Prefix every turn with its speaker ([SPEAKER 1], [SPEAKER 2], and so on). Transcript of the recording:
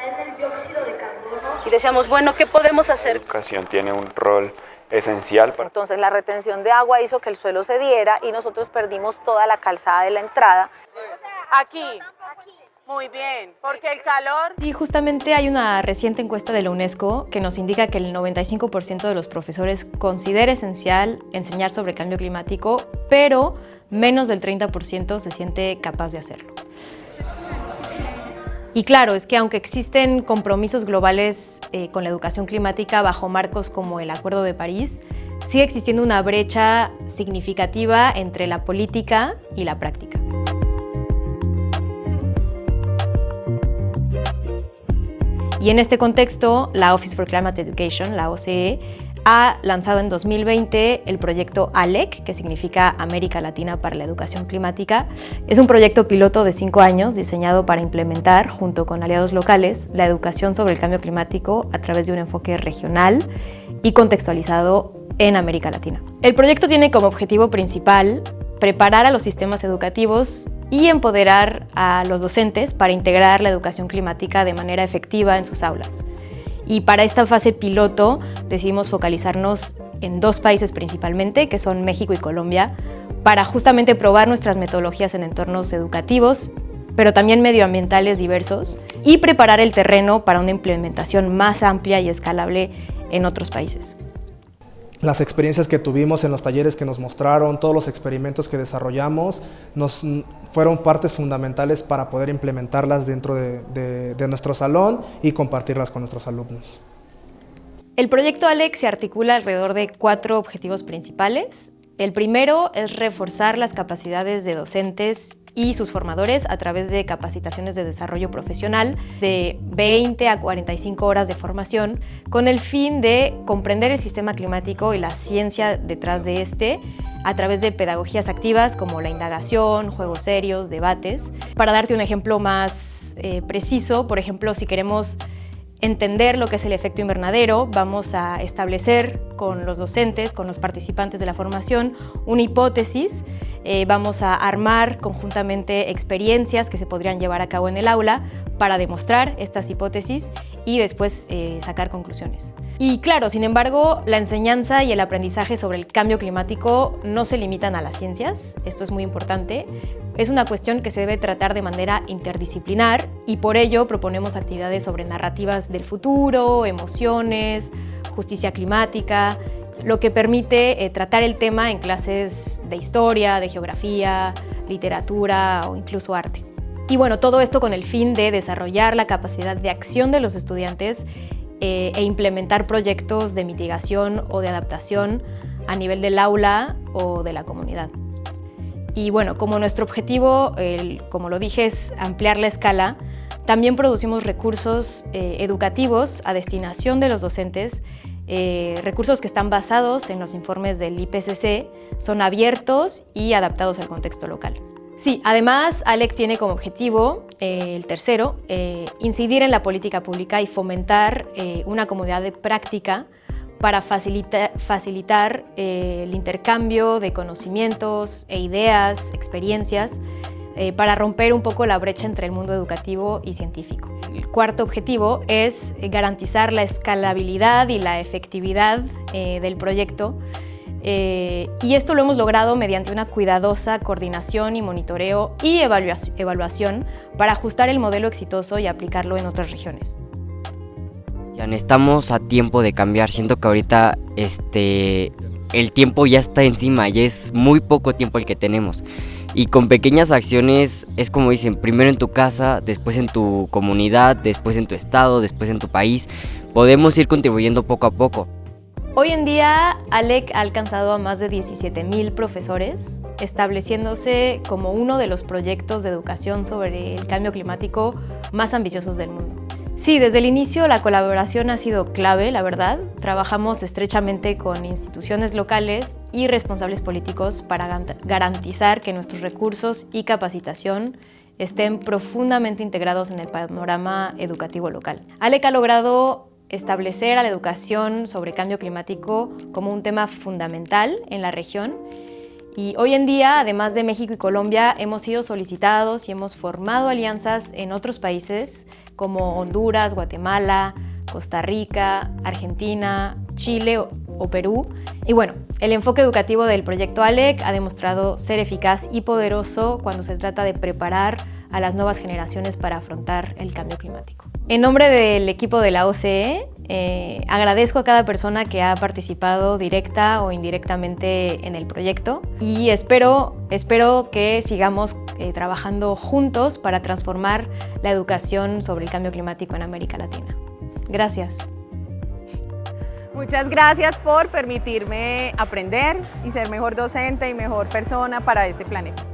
[SPEAKER 1] en el dióxido de carbono. Y decíamos, bueno, ¿qué podemos hacer?
[SPEAKER 2] La educación tiene un rol esencial para...
[SPEAKER 3] Entonces la retención de agua hizo que el suelo cediera y nosotros perdimos toda la calzada de la entrada.
[SPEAKER 4] Aquí. Muy bien, porque el calor...
[SPEAKER 5] Sí, justamente hay una reciente encuesta de la UNESCO que nos indica que el 95% de los profesores considera esencial enseñar sobre cambio climático, pero menos del 30% se siente capaz de hacerlo. Y claro, es que aunque existen compromisos globales con la educación climática bajo marcos como el Acuerdo de París, sigue existiendo una brecha significativa entre la política y la práctica. Y en este contexto, la Office for Climate Education, la OCE, ha lanzado en 2020 el proyecto ALEC, que significa América Latina para la Educación Climática. Es un proyecto piloto de 5 años diseñado para implementar, junto con aliados locales, la educación sobre el cambio climático a través de un enfoque regional y contextualizado en América Latina. El proyecto tiene como objetivo principal preparar a los sistemas educativos y empoderar a los docentes para integrar la educación climática de manera efectiva en sus aulas. Y para esta fase piloto decidimos focalizarnos en 2 países principalmente, que son México y Colombia, para justamente probar nuestras metodologías en entornos educativos, pero también medioambientales diversos, y preparar el terreno para una implementación más amplia y escalable en otros países.
[SPEAKER 6] Las experiencias que tuvimos en los talleres que nos mostraron, todos los experimentos que desarrollamos, fueron partes fundamentales para poder implementarlas dentro de nuestro salón y compartirlas con nuestros alumnos.
[SPEAKER 5] El proyecto ALEC se articula alrededor de 4 objetivos principales. El primero es reforzar las capacidades de docentes y sus formadores a través de capacitaciones de desarrollo profesional de 20 a 45 horas de formación con el fin de comprender el sistema climático y la ciencia detrás de este a través de pedagogías activas como la indagación, juegos serios, debates. Para darte un ejemplo más preciso, por ejemplo, si queremos entender lo que es el efecto invernadero, vamos a establecer con los docentes, con los participantes de la formación, una hipótesis, vamos a armar conjuntamente experiencias que se podrían llevar a cabo en el aula para demostrar estas hipótesis y después sacar conclusiones. Y claro, sin embargo, la enseñanza y el aprendizaje sobre el cambio climático no se limitan a las ciencias, esto es muy importante. Es una cuestión que se debe tratar de manera interdisciplinar y por ello proponemos actividades sobre narrativas del futuro, emociones, justicia climática, lo que permite tratar el tema en clases de historia, de geografía, literatura o incluso arte. Y bueno, todo esto con el fin de desarrollar la capacidad de acción de los estudiantes e implementar proyectos de mitigación o de adaptación a nivel del aula o de la comunidad. Y bueno, como nuestro objetivo, como lo dije, es ampliar la escala, también producimos recursos educativos a destinación de los docentes, recursos que están basados en los informes del IPCC, son abiertos y adaptados al contexto local. Sí, además, ALEC tiene como objetivo, el tercero, incidir en la política pública y fomentar una comunidad de práctica para facilitar el intercambio de conocimientos e ideas, experiencias, para romper un poco la brecha entre el mundo educativo y científico. El cuarto objetivo es garantizar la escalabilidad y la efectividad del proyecto, y esto lo hemos logrado mediante una cuidadosa coordinación y monitoreo y evaluación para ajustar el modelo exitoso y aplicarlo en otras regiones.
[SPEAKER 7] Estamos a tiempo de cambiar, siento que ahorita el tiempo ya está encima, ya es muy poco tiempo el que tenemos y con pequeñas acciones es como dicen, primero en tu casa, después en tu comunidad, después en tu estado, después en tu país, podemos ir contribuyendo poco a poco.
[SPEAKER 5] Hoy en día, ALEC ha alcanzado a más de 17,000 profesores, estableciéndose como uno de los proyectos de educación sobre el cambio climático más ambiciosos del mundo. Sí, desde el inicio la colaboración ha sido clave, la verdad. Trabajamos estrechamente con instituciones locales y responsables políticos para garantizar que nuestros recursos y capacitación estén profundamente integrados en el panorama educativo local. ALEC ha logrado establecer a la educación sobre cambio climático como un tema fundamental en la región. Y hoy en día, además de México y Colombia, hemos sido solicitados y hemos formado alianzas en otros países como Honduras, Guatemala, Costa Rica, Argentina, Chile o Perú. Y bueno, el enfoque educativo del proyecto ALEC ha demostrado ser eficaz y poderoso cuando se trata de preparar a las nuevas generaciones para afrontar el cambio climático. En nombre del equipo de la OCE, agradezco a cada persona que ha participado directa o indirectamente en el proyecto y espero que sigamos trabajando juntos para transformar la educación sobre el cambio climático en América Latina. Gracias.
[SPEAKER 4] Muchas gracias por permitirme aprender y ser mejor docente y mejor persona para este planeta.